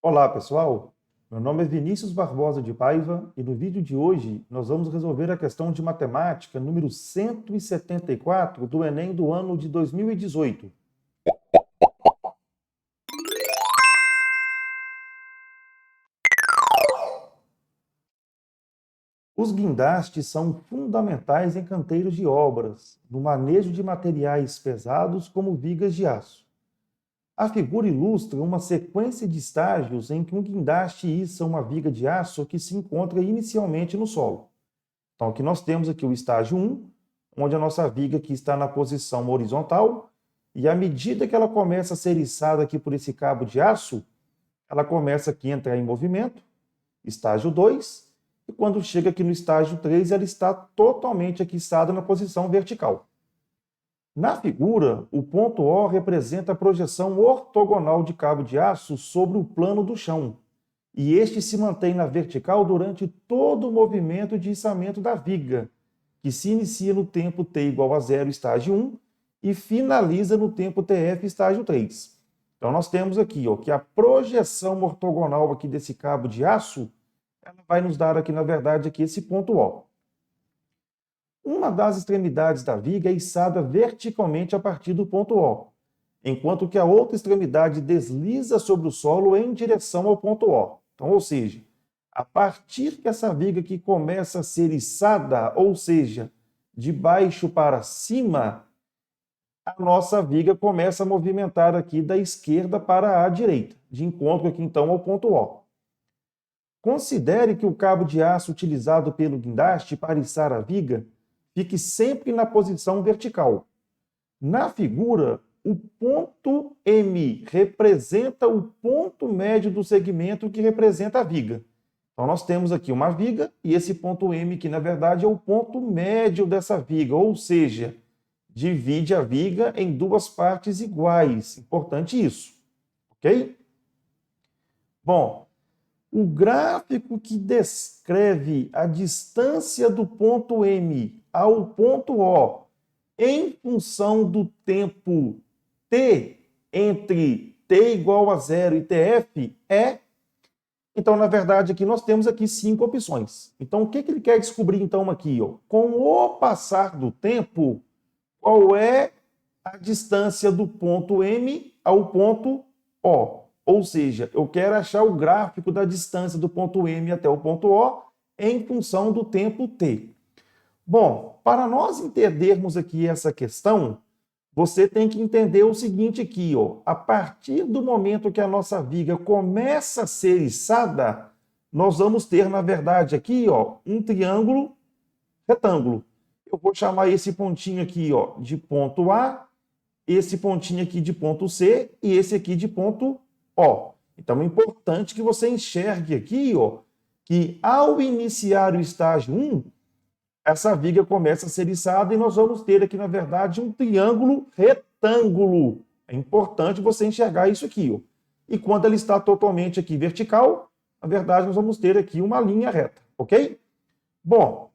Olá, pessoal. Meu nome é Vinícius Barbosa de Paiva e no vídeo de hoje nós vamos resolver a questão de matemática número 174 do Enem do ano de 2018. Os guindastes são fundamentais em canteiros de obras, no manejo de materiais pesados como vigas de aço. A figura ilustra uma sequência de estágios em que um guindaste issa uma viga de aço que se encontra inicialmente no solo. Então, aqui nós temos aqui o estágio 1, onde a nossa viga aqui está na posição horizontal, e à medida que ela começa a ser içada aqui por esse cabo de aço, ela começa aqui a entrar em movimento, estágio 2, e quando chega aqui no estágio 3, ela está totalmente aqui içada na posição vertical. Na figura, o ponto O representa a projeção ortogonal de cabo de aço sobre o plano do chão, e este se mantém na vertical durante todo o movimento de içamento da viga, que se inicia no tempo t igual a 0, estágio 1, e finaliza no tempo tf, estágio 3. Então, nós temos aqui que a projeção ortogonal aqui desse cabo de aço, ela vai nos dar aqui, na verdade, aqui esse ponto O. Uma das extremidades da viga é içada verticalmente a partir do ponto O, enquanto que a outra extremidade desliza sobre o solo em direção ao ponto O. Então, ou seja, a partir que essa viga aqui começa a ser içada, ou seja, de baixo para cima, a nossa viga começa a movimentar aqui da esquerda para a direita, de encontro aqui então ao ponto O. Considere que o cabo de aço utilizado pelo guindaste para içar a viga fique sempre na posição vertical. Na figura, o ponto M representa o ponto médio do segmento que representa a viga. Então, nós temos aqui uma viga e esse ponto M, que na verdade é o ponto médio dessa viga, ou seja, divide a viga em duas partes iguais. Importante isso, ok? Bom, o gráfico que descreve a distância do ponto M ao ponto O em função do tempo t entre t igual a 0 e tf é... Então, na verdade, aqui nós temos aqui 5 opções. Então, o que ele quer descobrir, então, aqui? Com o passar do tempo, qual é a distância do ponto M ao ponto O? Ou seja, eu quero achar o gráfico da distância do ponto M até o ponto O em função do tempo t. Bom, para nós entendermos aqui essa questão, você tem que entender o seguinte aqui, a partir do momento que a nossa viga começa a ser içada, nós vamos ter, na verdade, aqui, um triângulo retângulo. Eu vou chamar esse pontinho aqui, de ponto A, esse pontinho aqui de ponto C e esse aqui de ponto O. Então, é importante que você enxergue aqui, que ao iniciar o estágio 1, essa viga começa a ser içada e nós vamos ter aqui, na verdade, um triângulo retângulo. É importante você enxergar isso aqui. E quando ela está totalmente aqui vertical, na verdade, nós vamos ter aqui uma linha reta, ok? Bom,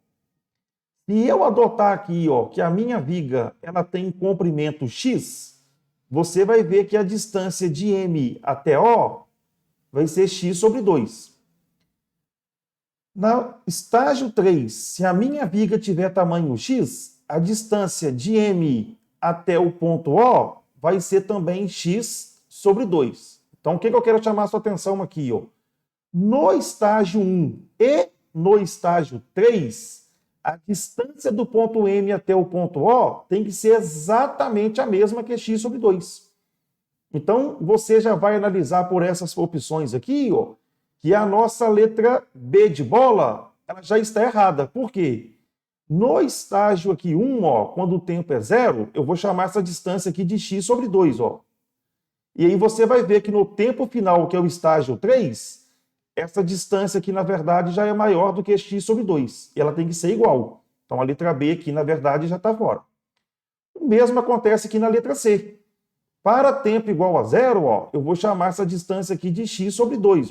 se eu adotar aqui que a minha viga ela tem comprimento x, você vai ver que a distância de M até O vai ser x sobre 2. No estágio 3, se a minha viga tiver tamanho x, a distância de M até o ponto O vai ser também x sobre 2. Então, o que eu quero chamar a sua atenção aqui? No estágio 1 e no estágio 3, a distância do ponto M até o ponto O tem que ser exatamente a mesma que x sobre 2. Então, você já vai analisar por essas opções aqui, que a nossa letra B de bola, ela já está errada. Por quê? No estágio aqui 1, quando o tempo é 0, eu vou chamar essa distância aqui de x sobre 2, E aí você vai ver que no tempo final, que é o estágio 3, essa distância aqui, na verdade, já é maior do que x sobre 2. E ela tem que ser igual. Então, a letra B aqui, na verdade, já está fora. O mesmo acontece aqui na letra C. Para tempo igual a 0, eu vou chamar essa distância aqui de x sobre 2,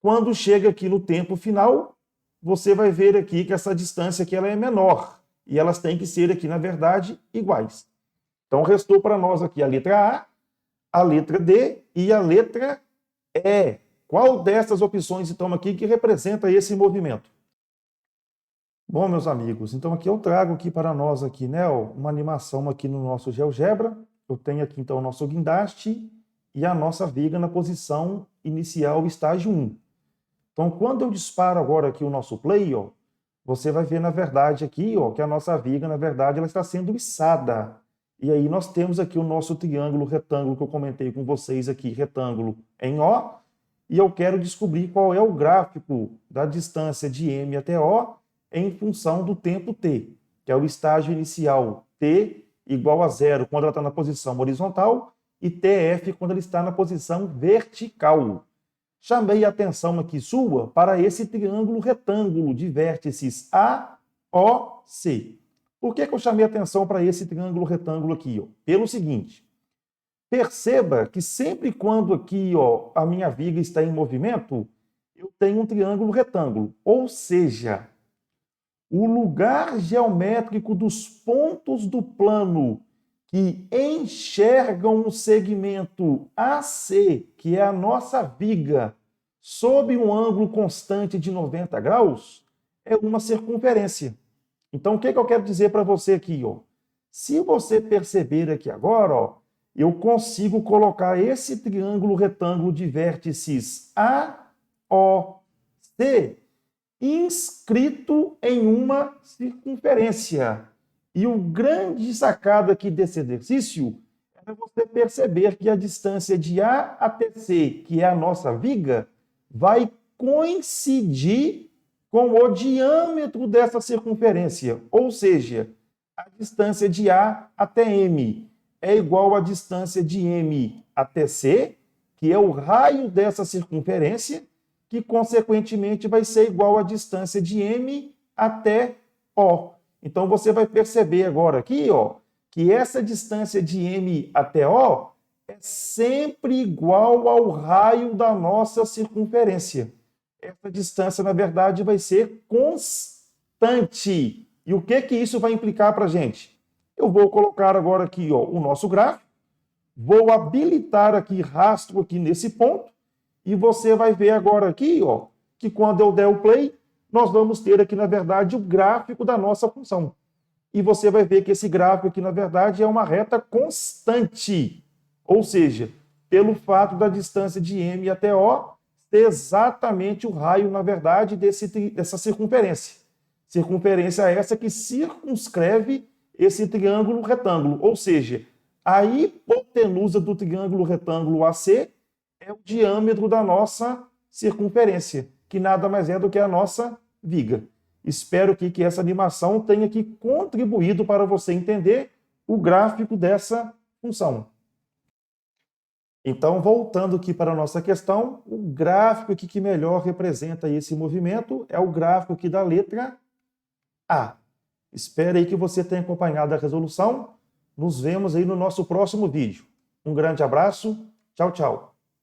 Quando chega aqui no tempo final, você vai ver aqui que essa distância aqui ela é menor. E elas têm que ser aqui, na verdade, iguais. Então, restou para nós aqui a letra A, a letra D e a letra E. Qual dessas opções, então, aqui que representa esse movimento? Bom, meus amigos, então aqui eu trago aqui para nós aqui, né, uma animação aqui no nosso GeoGebra. Eu tenho aqui, então, o nosso guindaste e a nossa viga na posição inicial, estágio 1. Então, quando eu disparo agora aqui o nosso play, ó, você vai ver, na verdade, aqui, ó, que a nossa viga, na verdade, ela está sendo içada. E aí nós temos aqui o nosso triângulo retângulo que eu comentei com vocês aqui, retângulo em O, e eu quero descobrir qual é o gráfico da distância de M até O em função do tempo t, que é o estágio inicial t igual a 0 quando ela está na posição horizontal e tf quando ela está na posição vertical. Chamei a atenção aqui sua para esse triângulo retângulo de vértices A, O, C. Por que eu chamei a atenção para esse triângulo retângulo aqui? Ó? Pelo seguinte, perceba que sempre quando aqui, ó, a minha viga está em movimento, eu tenho um triângulo retângulo, ou seja, o lugar geométrico dos pontos do plano que enxergam o segmento AC, que é a nossa viga, sob um ângulo constante de 90 graus, é uma circunferência. Então, o que eu quero dizer para você aqui? Ó? Se você perceber aqui agora, ó, eu consigo colocar esse triângulo retângulo de vértices A, O, C inscrito em uma circunferência. E o grande sacado aqui desse exercício é você perceber que a distância de A até C, que é a nossa viga, vai coincidir com o diâmetro dessa circunferência. Ou seja, a distância de A até M é igual à distância de M até C, que é o raio dessa circunferência, que, consequentemente, vai ser igual à distância de M até O. Então, você vai perceber agora aqui, ó, que essa distância de M até O é sempre igual ao raio da nossa circunferência. Essa distância, na verdade, vai ser constante. E o que isso vai implicar para a gente? Eu vou colocar agora aqui, ó, o nosso gráfico, vou habilitar aqui rastro aqui nesse ponto, e você vai ver agora aqui, ó, que quando eu der o play, nós vamos ter aqui, na verdade, o gráfico da nossa função. E você vai ver que esse gráfico aqui, na verdade, é uma reta constante. Ou seja, pelo fato da distância de M até O ser exatamente o raio, na verdade, dessa circunferência. Circunferência essa que circunscreve esse triângulo retângulo. Ou seja, a hipotenusa do triângulo retângulo AC é o diâmetro da nossa circunferência, que nada mais é do que a nossa viga. Espero que essa animação tenha aqui contribuído para você entender o gráfico dessa função. Então, voltando aqui para a nossa questão, o gráfico aqui que melhor representa esse movimento é o gráfico aqui da letra A. Espero aí que você tenha acompanhado a resolução. Nos vemos aí no nosso próximo vídeo. Um grande abraço. Tchau, tchau.